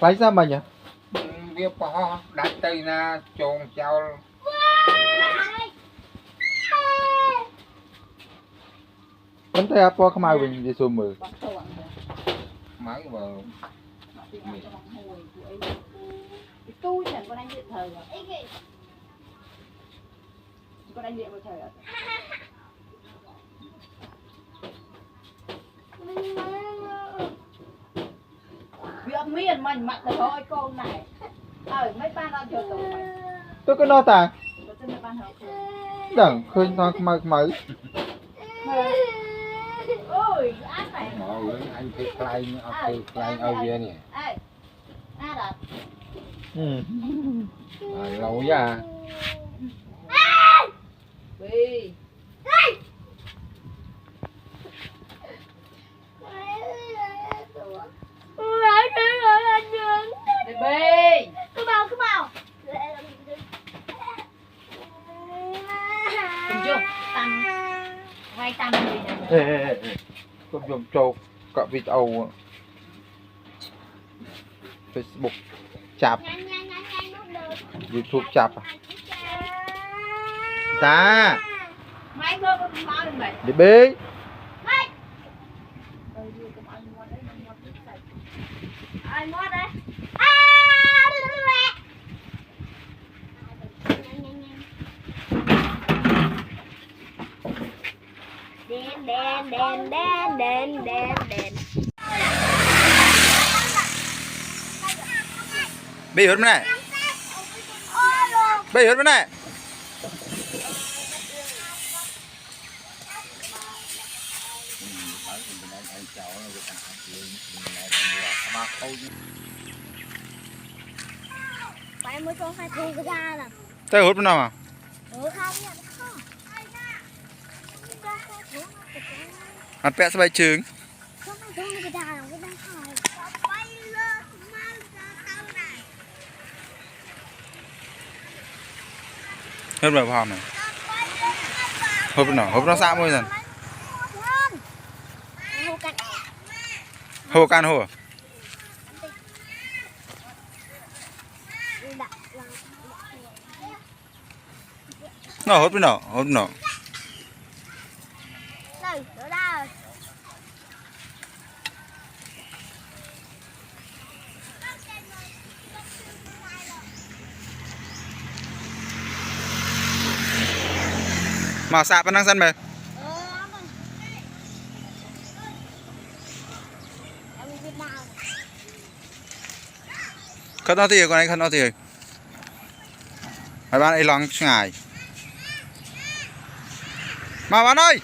bánh ra mình nhỉ việc bỏ đặt tay na trồn chào vẫn thấy po không ai mình đi xùm mừ máy vào tôi chẳng có đánh điện thời rồi có đánh điện vào thời rồi việc miền mình mặc thôi con này mấy ba nó chờ tụi mày tôi có no tà tôi mấy ba họ đẳng khơi no mà mới ôi ăn này anh thấy klein ao kia nè ừ. lâu ra Bì Bì cứ vào Cùng chưa tăng quay tăng gì Ê, con dùng trâu cả video Facebook chạp YouTube chạp ta máy cơ con bao đừng vậy đi bê ai mót đấy đen bê hốt này bê hốt này Bạn mới cho hai thu ra nè. tay hốt nào à Không nha, không. ăn pẹ sẽ bay trứng Không phải cho cái đà cái đang hỏi. hốt vào hòm này hốt nó xa môi dần hồ can hồ nó hốt nó Đây, ở đây. mà xạ vẫn đang sân mày khất nó thì con anh khất nó thì hai bạn ấy lắng ngài mà bạn ơi